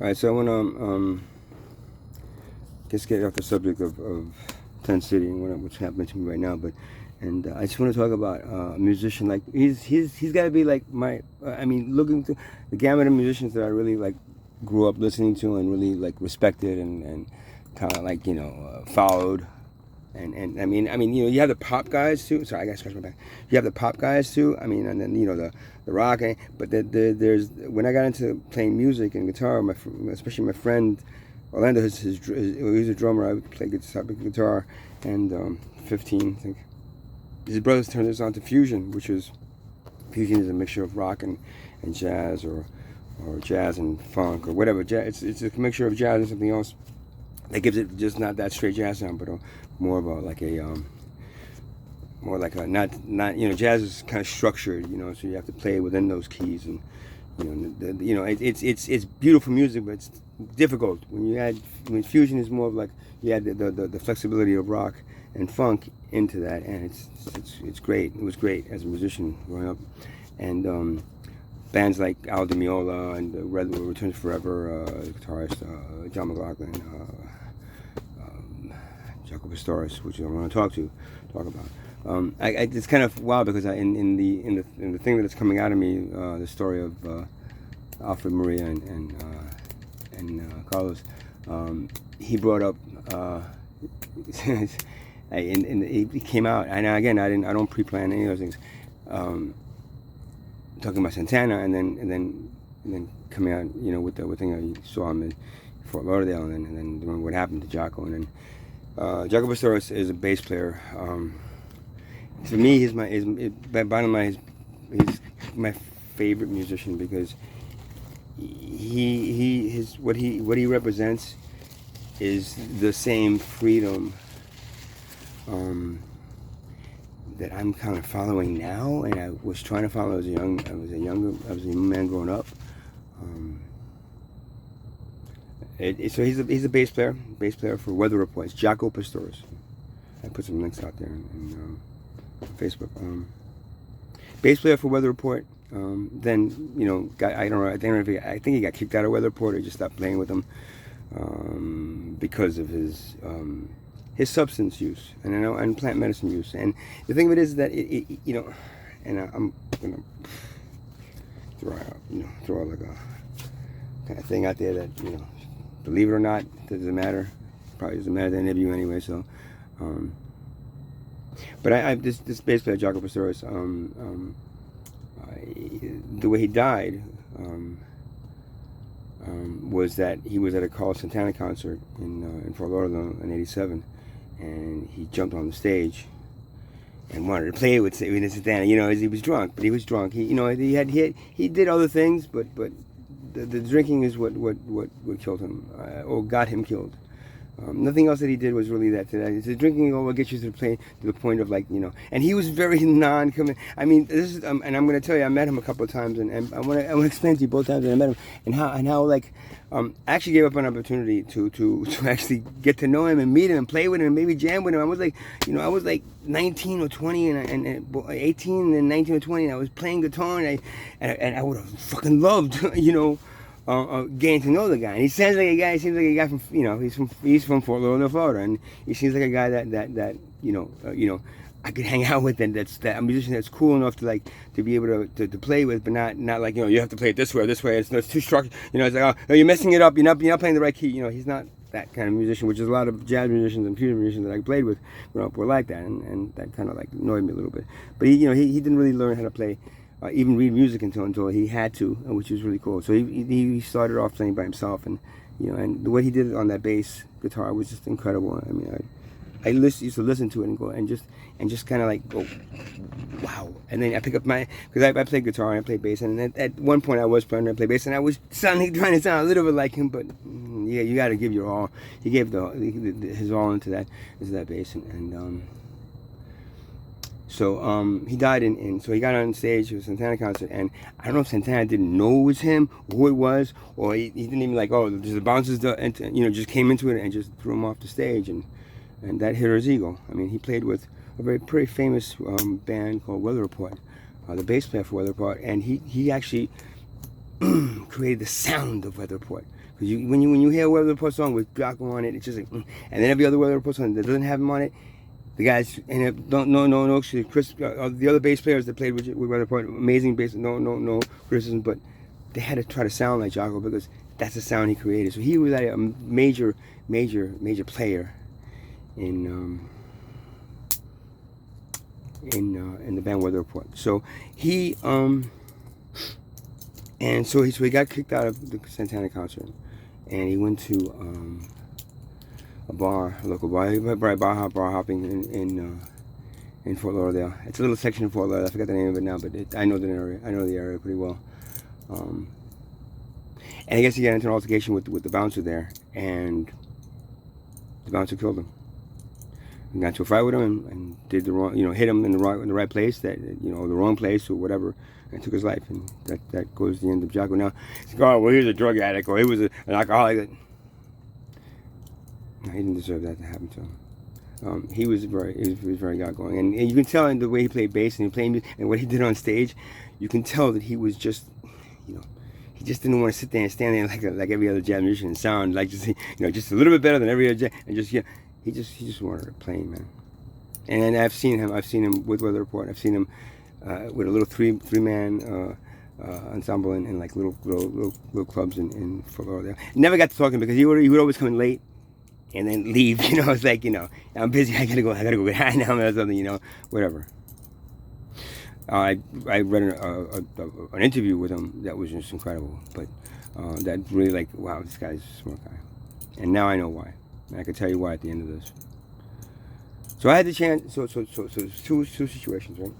All right, so I want to just get off the subject of Ten City and what's happening to me right now, but I just want to talk about a musician. Like he's got to be like my. I mean, looking through the gamut of musicians that I really like grew up listening to and really like respected and kind of like followed. And I mean you have the pop guys too. Sorry, I got to scratch my back. You have the pop guys too. I mean, and then the rock. But there's when I got into playing music and guitar, especially my friend Orlando, he's a drummer. I would play guitar, and 15, I think. His brothers turned this on to fusion, fusion is a mixture of rock and jazz or jazz and funk or whatever. It's a mixture of jazz and something else that gives it just not that straight jazz sound, but more of more like a not jazz is kind of structured, so you have to play within those keys, and it's beautiful music, but it's difficult when fusion is more of like you add the flexibility of rock and funk into that, and it's great. It was great as a musician growing up, and bands like Al Di Meola and Red Returns Forever, guitarist John McLaughlin, Jaco Pastorius, which I want to talk about. It's kind of wild because in the thing that's coming out of me, the story of Alfred, Maria, and Carlos, he brought up. And it came out, and again, I don't pre-plan any of those things. Talking about Santana, and then coming out, with the thing you saw him in Fort Lauderdale, and then remember what happened to Jaco, and then Jaco Pastorius is a bass player. To me, bottom line, he's my favorite musician because what he represents is the same freedom that I'm kind of following now, and I was trying to follow as a young man growing up. So he's a bass player for Weather Report. It's Jaco Pastorius. I put some links out there on Facebook. Bass player for Weather Report. Then I don't know. I think he got kicked out of Weather Report, or just stopped playing with them because of his substance use and plant medicine use. And the thing of it is that and I'm gonna throw like a kind of thing out there that believe it or not, it doesn't matter. Probably doesn't matter to any of you anyway. So, but this bass player Jaco Pastorius, the way he died was that he was at a Carlos Santana concert in Fort Lauderdale in '87. And he jumped on the stage and wanted to play with Santana. He was drunk, but he was drunk. He did other things, but the drinking is what killed him, or got him killed. Nothing else that he did was really that. It's the drinking will get you to the point of And he was very non-committal. I mean, this is, and I'm going to tell you, I met him a couple of times, and I want to explain to you both times that I met him, and how I actually gave up an opportunity to actually get to know him and meet him and play with him and maybe jam with him. I was like 19 or 20 and 18 and 19 or 20, and I was playing guitar, and I would have fucking loved getting to know the guy. And he sounds like a guy. He seems like a guy from he's from Fort Lauderdale, Florida, and he seems like a guy that I could hang out with, and that's a musician that's cool enough to be able to play with, but not like you have to play it this way or this way. It's too structured. It's like, oh, you're messing it up. You're not playing the right key. He's not that kind of musician, which is a lot of jazz musicians and fusion musicians that I played with growing up were like that, and that kind of annoyed me a little bit. But he didn't really learn how to play. Even read music until he had to, which was really cool. So he started off playing by himself, and and what he did on that bass guitar was just incredible. I mean, I used to listen to it and go and just kind of go, wow. And then I pick up because I played guitar and I played bass, and at one point I was trying to play bass, and I was trying to sound a little bit like him, but yeah, you got to give your all. He gave his all into that bass, and so he died so he got on stage for a Santana concert, and I don't know if Santana didn't know it was him, who it was, or he didn't even just the bouncers, just came into it and just threw him off the stage, and that hit his ego. I mean, he played with a pretty famous band called Weather Report, the bass player for Weather Report, and he actually created the sound of Weather Report. Because when you hear a Weather Report song with Jaco on it, it's just like, and then every other Weather Report song that doesn't have him on it, the guys, and no, actually, Chris, the other bass players that played with Weather Report, amazing bass, no criticism, but they had to try to sound like Jaco because that's the sound he created. So he was like a major player in the band Weather Report. So he so he got kicked out of the Santana concert, and he went to a local bar. He went bar hopping in Fort Lauderdale. It's a little section of Fort Lauderdale. I forgot the name of it now, but I know the area. I know the area pretty well. And I guess he got into an altercation with the bouncer there, and the bouncer killed him. He got into a fight with him and did the wrong, hit him in the right place, the wrong place or whatever, and took his life. And that goes to the end of Jaco. Now, it's like, oh, well, he was a drug addict, or he was an alcoholic. No, he didn't deserve that to happen to him. He was very outgoing, and you can tell in the way he played bass and what he did on stage. You can tell that he was just, he just didn't want to sit there and stand there like every other jazz musician and sound like just a little bit better than every other jazz, and he just wanted to play, man. And I've seen him with Weather Report. I've seen him with a little three-man ensemble in like little clubs in Fort Lauderdale. Never got to talk to him because he would always come in late and then leave. It's like, I'm busy. I gotta go get high now or something. Whatever. I read an interview with him that was just incredible. But that really wow, this guy's a smart guy. And now I know why. And I can tell you why at the end of this. So I had the chance. So two situations, right?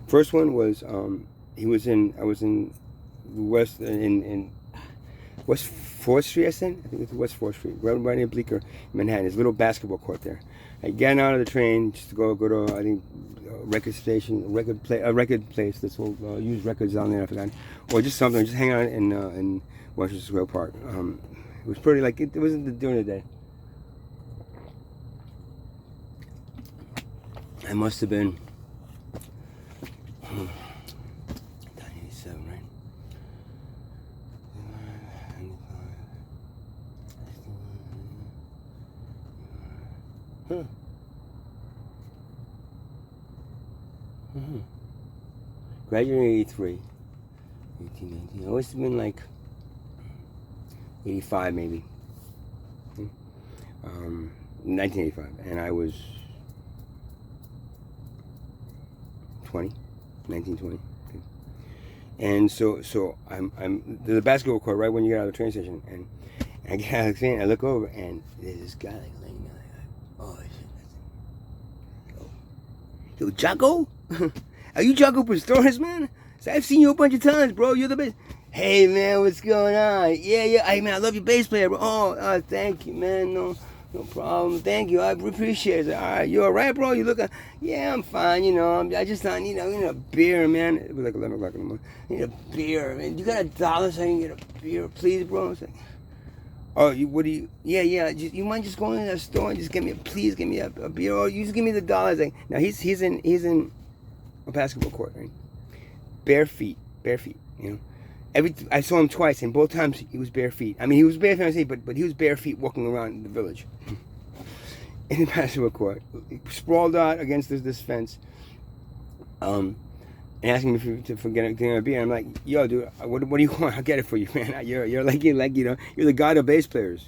First one was I was in West 4th Street, I think it's West 4th Street, right near Bleecker, Manhattan. There's a little basketball court there. I got out of the train just to go to I think a record place that's will use records down there. I forgot, or just something, just hang out in Washington Square Park. It was pretty it wasn't during the day. I must have been 1987, right? Huh. Graduated in 83. 18, 19. I must have been 85 maybe. 1985. And I was 1920. Okay. And so I'm there's a basketball court right when you get out of the train station, and I get out of the train, I look over, and there's this guy laying there, oh shit, yo, Jaco? Are you Jaco Pastorius, man? So I've seen you a bunch of times, bro. You're the best. Hey man, what's going on? Yeah, hey man, I love your bass player, bro. Oh, thank you, man. No problem. Thank you. I appreciate it. All right, you all right, bro? You look, yeah, I'm fine. I just thought, need a beer, man. It was like 11 o'clock in the morning. I need a beer, man. You got $1 so I can get a beer, please, bro? It's like, oh, yeah. You mind just going to that store and just give me a beer? Or you just give me the $1. Like, now he's in a basketball court, right? Bare feet. I saw him twice, and both times he was bare feet. I mean, he was bare feet, but he was bare feet walking around the village in the basketball court, sprawled out against this fence, and asking me for getting a beer. I'm like, yo, dude, what do you want? I'll get it for you, man. You're you're the god of bass players.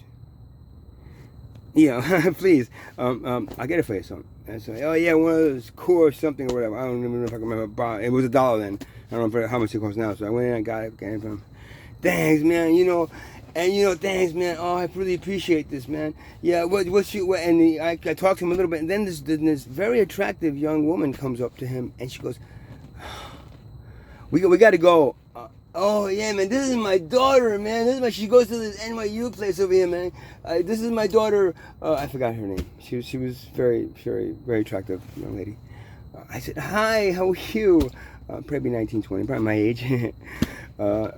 Please, I'll get it for you. So I said, oh yeah, one of those core something or whatever. I don't even know if I can remember. It was $1 then. I don't know how much it costs now. So I went in and got it from him. Thanks, man. Thanks, man. Oh, I really appreciate this, man. Yeah, I talked to him a little bit, and then this very attractive young woman comes up to him, and she goes, we got to go. Oh yeah, man, this is my daughter, man. She goes to this NYU place over here, man. This is my daughter. I forgot her name. She was very, very, very attractive young lady. I said, hi, how are you? Probably 1920, probably my age. How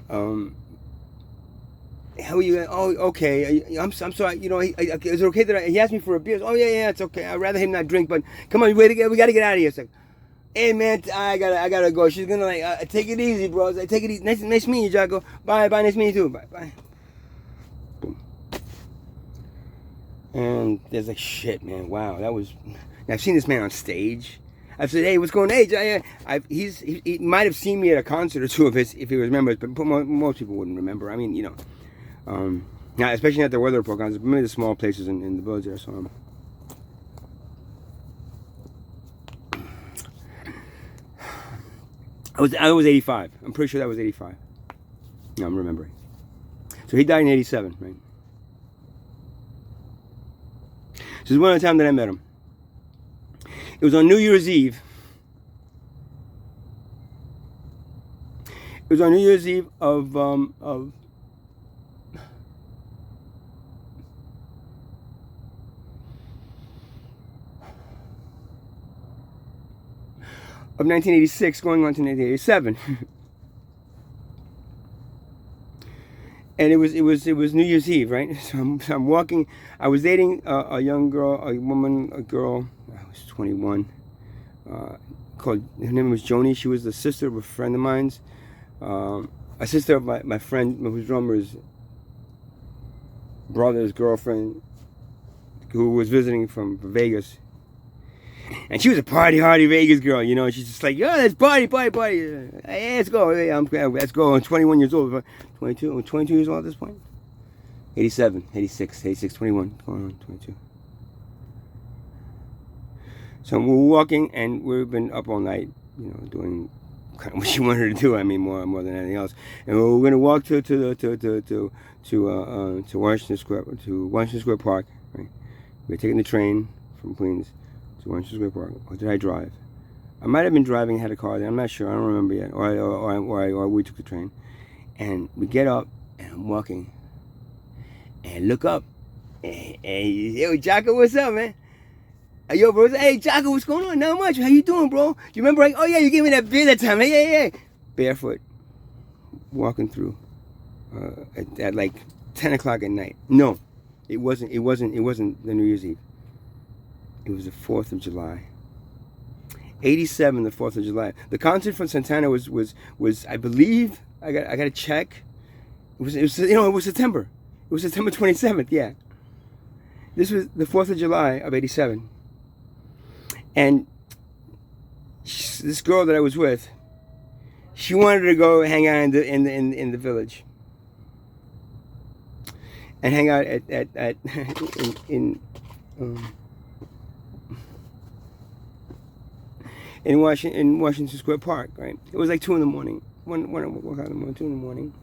are you? Oh, okay. I'm sorry. Is it okay that he asked me for a beer? Oh yeah, it's okay. I'd rather him not drink, but come on, we got to get out of here. It's like, Hey man, I gotta go. She's gonna like take it easy, bro. I was like, take it easy. Nice meeting you, Jaco. Bye. Nice meeting you too. Bye. Boom. And there's like, shit, man. Wow, that was. I've seen this man on stage. I've said, hey, what's going on? Hey, he might have seen me at a concert or two of his if he remembers, but most people wouldn't remember. I mean, you know, now especially at the weather report concerts, many of the small places in the village there. So. I was 85. I'm pretty sure that was 85. No, I'm remembering. So he died in 87, right? This is one of the time that I met him. It was on New Year's Eve. It was on New Year's Eve of 1986 going on to 1987. And it was New Year's Eve, right? So I'm walking. I was dating a young girl, a girl. I was 21. Her name was Joni. She was the sister of a friend of mine's. A sister of my friend, whose drummer's brother's girlfriend, who was visiting from Vegas. And she was a party Vegas girl, you know. She's just like, yeah, let's party. Hey, let's go. Hey, let's go. I'm 21 years old. 22 years old at this point. 87, 86, 21, going on 22. So we're walking, and we've been up all night, you know, doing kind of what she wanted to do. I mean, more than anything else. And we're gonna walk to Washington Square Park. Right? We're taking the train from Queens to Washington Square Park. Or did I drive? I might have been driving, had a car there. I'm not sure. I don't remember yet. Or we took the train. And we get up, and I'm walking, and look up. Hey, yo, Jaco, what's up, man? Yo, bro. Hey, Jaco, what's going on? Not much. How you doing, bro? You remember? Like, oh yeah, you gave me that beer that time. Hey. Barefoot, walking through at like 10 o'clock at night. No, it wasn't the New Year's Eve. It was the 4th of July. 87, the 4th of July. The concert from Santana was I believe, I got to check. It was September. It was September 27th, yeah. This was the 4th of July of 87. And this girl that I was with, she wanted to go hang out in the village. And hang out in Washington Square Park, right? It was like 2 in the morning. 2 in the morning.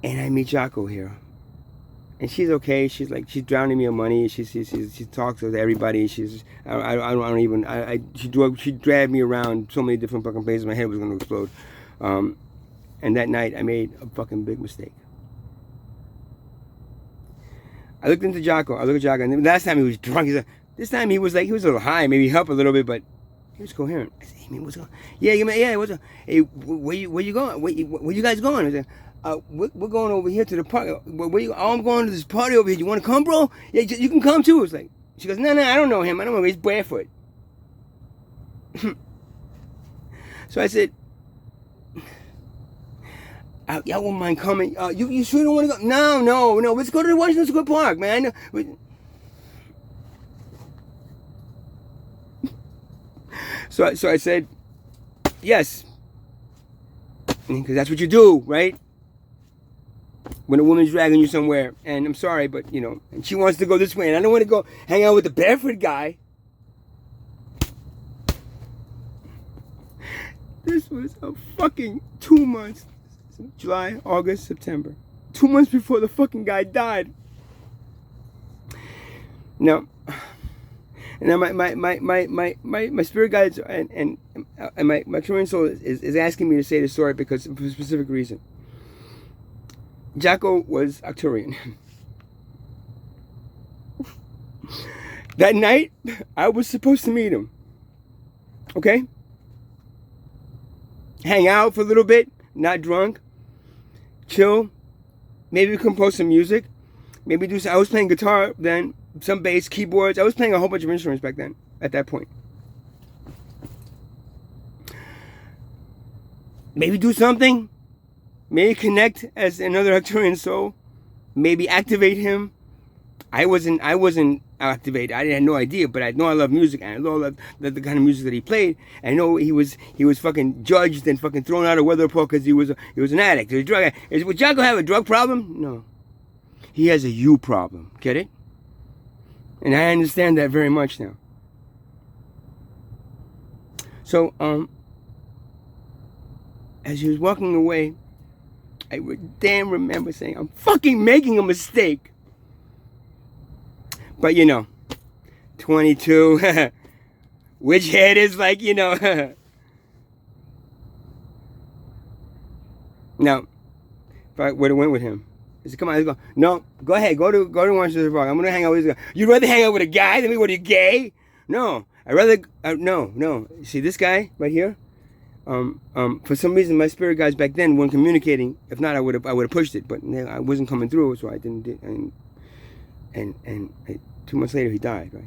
And I meet Jaco here. And she's okay. She's drowning me in money. She talks to everybody. She dragged me around so many different fucking places. My head was gonna explode. And that night I made a fucking big mistake. I looked into Jaco. And last time he was drunk. This time he was a little high. Maybe help a little bit, but he was coherent. I said, hey man, what's going on? Yeah, what's up? Hey, where you going? Where you guys going? I said, we're going over here to the park. I'm going to this party over here. You want to come, bro? Yeah, you can come too. It's like, she goes, no, I don't know him. I don't know him. He's barefoot. So I said, y'all won't mind coming. You sure don't want to go? No. Let's go to the Washington Square Park, man. So I said, yes. Because that's what you do, right? When a woman's dragging you somewhere. And I'm sorry, but, you know, and she wants to go this way. And I don't want to go hang out with the barefoot guy. This was a fucking 2 months. July, August, September. 2 months before the fucking guy died. Now my spirit guides and my Korean soul is asking me to say this story because for a specific reason. Jaco was Arcturian. That night, I was supposed to meet him. Okay? Hang out for a little bit, not drunk, chill, maybe compose some music, maybe do some, I was playing guitar then, some bass, keyboards. I was playing a whole bunch of instruments back then, at that point. maybe do something. Maybe connect as another Arcturian soul. Maybe activate him. I wasn't activated. I had no idea, but I know I love music, and I know the kind of music that he played. And I know he was fucking judged and fucking thrown out of weather report because he was an addict. He was a drug addict. Would Jaco have a drug problem? No. He has a you problem. Get it? And I understand that very much now. So, as he was walking away, I damn remember saying, I'm fucking making a mistake. But 22, which head is like, Now, if I would have went with him, I said, come on, let's go. No, go ahead, go to Washington Park. I'm going to hang out with this guy. You'd rather hang out with a guy than me? What, are you gay? No, I'd rather, no. See this guy right here? For some reason, my spirit guides back then weren't communicating. If not, I would have pushed it, but I wasn't coming through, so I didn't. And 2 months later, he died. Right?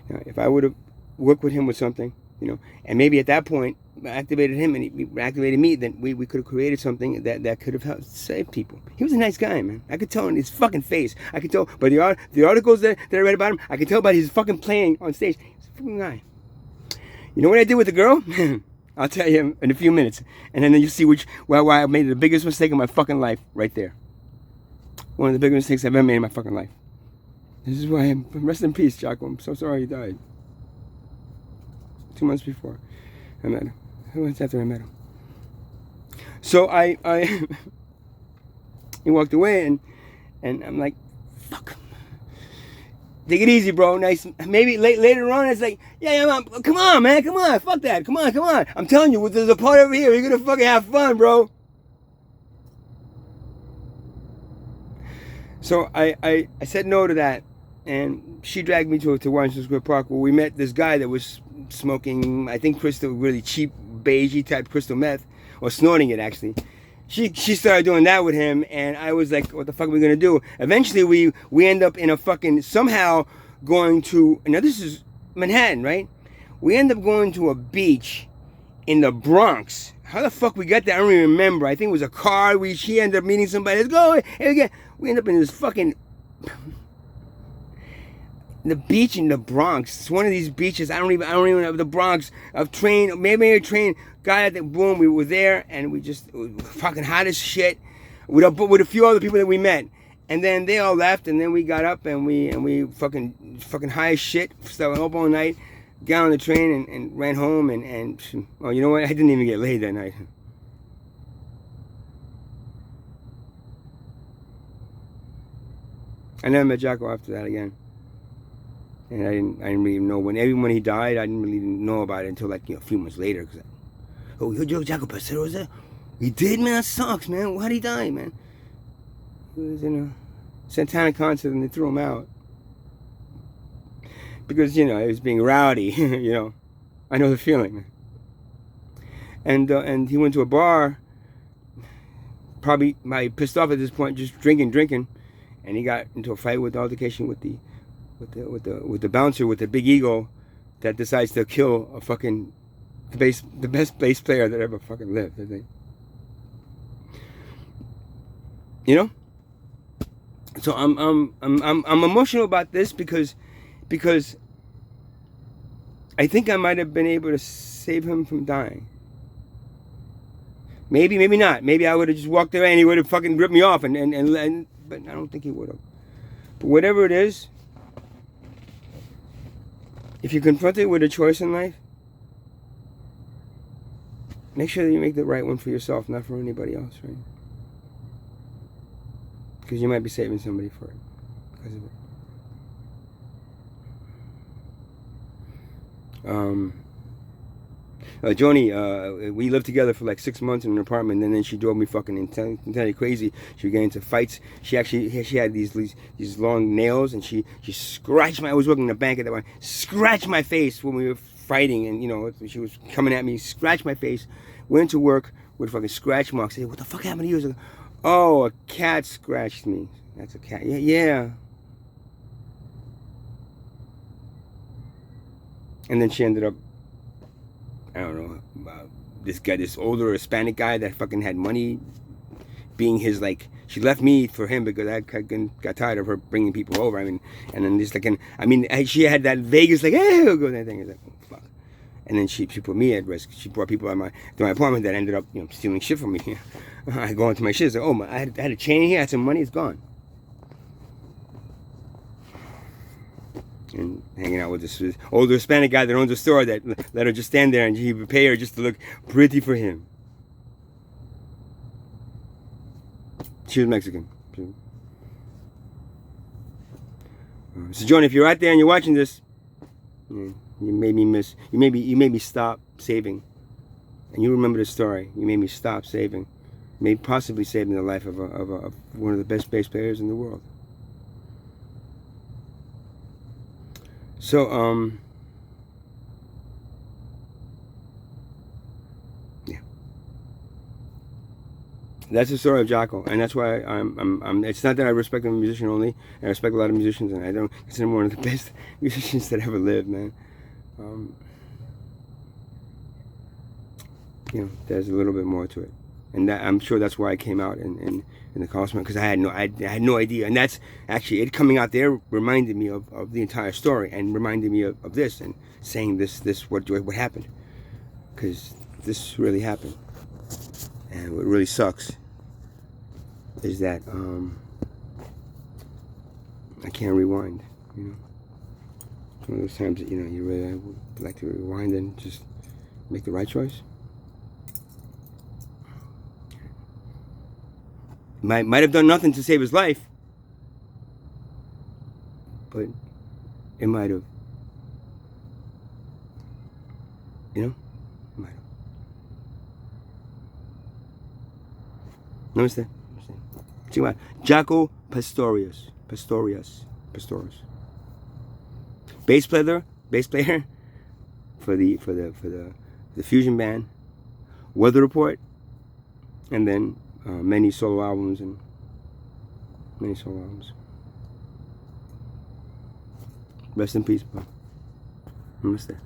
Now, if I would have worked with him with something, and maybe at that point activated him and he activated me, then we could have created something that could have helped save people. He was a nice guy, man. I could tell in his fucking face. I could tell by the articles that I read about him. I could tell by his fucking playing on stage. He's a fucking guy. You know what I did with the girl? I'll tell you in a few minutes, and then you'll see why I made the biggest mistake of my fucking life right there. One of the biggest mistakes I've ever made in my fucking life. This is why I'm rest in peace, Jaco. I'm so sorry he died. 2 months before I met him. 2 months after I met him. So I he walked away, and I'm like, fuck. Take it easy, bro. Nice. Maybe later on, it's like, yeah, come on, man. Come on. Fuck that. Come on. I'm telling you, there's a part over here. You're going to fucking have fun, bro. So I said no to that. And she dragged me to Washington Square Park, where we met this guy that was smoking, I think, crystal, really cheap, beigey type crystal meth, or snorting it, actually. She started doing that with him, and I was like, what the fuck are we going to do? Eventually, we end up in a fucking, somehow going to, now this is Manhattan, right? We end up going to a beach in the Bronx. How the fuck we got there, I don't even remember. I think it was a car. She ended up meeting somebody. Let's go. Hey, again. We end up in this fucking, the beach in the Bronx. It's one of these beaches. I don't even know the Bronx. Maybe a train. Got at the boom. We were there, and we just fucking hot as shit with a few other people that we met. And then they all left, and then we got up and we fucking high as shit. Started up all night. Got on the train and ran home and oh, you know what? I didn't even get laid that night. I never met Jaco after that again. And I didn't really know when he died. I didn't really know about it until like a few months later. Cause you heard Jaco Pastorius there? He did, man. That sucks, man. Why'd he die, man? He was in a Santana concert and they threw him out because he was being rowdy. I know the feeling. And he went to a bar. Probably pissed off at this point, just drinking, and he got into a fight with altercation with the bouncer with the big ego that decides to kill a fucking the best bass player that ever fucking lived, I think. So I'm emotional about this because I think I might have been able to save him from dying. Maybe not. Maybe I would have just walked away and he would have fucking ripped me off but I don't think he would have. But whatever it is, if you're confronted with a choice in life, make sure that you make the right one for yourself, not for anybody else, right? Because you might be saving somebody for it because of it. Joni, we lived together for like 6 months in an apartment, and then she drove me fucking entirely crazy. She would get into fights. She had these long nails, and she scratched I was working in the bank at that point. Scratched my face when we were fighting, and she was coming at me. Scratched my face. Went to work with fucking scratch marks. I said, what the fuck happened to you? I was like, oh, a cat scratched me. That's a cat. Yeah. And then she ended up, I don't know, this older Hispanic guy that fucking had money, being his like. She left me for him because I got tired of her bringing people over. I mean, and then just like, she had that Vegas like, hey, we'll go that thing. It's like, oh, fuck. And then she put me at risk. She brought people to my apartment that ended up stealing shit from me. I go into my shit. It's like, oh, I had a chain here. I had some money. It's gone. And hanging out with this older Hispanic guy that owns a store that let her just stand there and he would pay her just to look pretty for him. She was Mexican. So John, if you're out there and you're watching this, you made me stop saving, and you remember the story. You made me stop saving, maybe possibly saving the life of one of the best bass players in the world. So yeah. That's the story of Jaco, and that's why I'm. It's not that I respect a musician only. I respect a lot of musicians, and I don't consider him one of the best musicians that ever lived, man. There's a little bit more to it, and that, I'm sure that's why I came out in the Cosmo, because I had no idea, and that's actually it coming out there reminded me of the entire story, and reminded me of this, and saying this what happened, because this really happened. And what really sucks is that I can't rewind. It's one of those times that you really would like to rewind and just make the right choice. Might have done nothing to save his life, but it might have. It might have. Namaste. Check him out. Jaco Pastorius. Bass player for the fusion band, Weather Report, and then many solo albums. Rest in peace, bro. Namaste.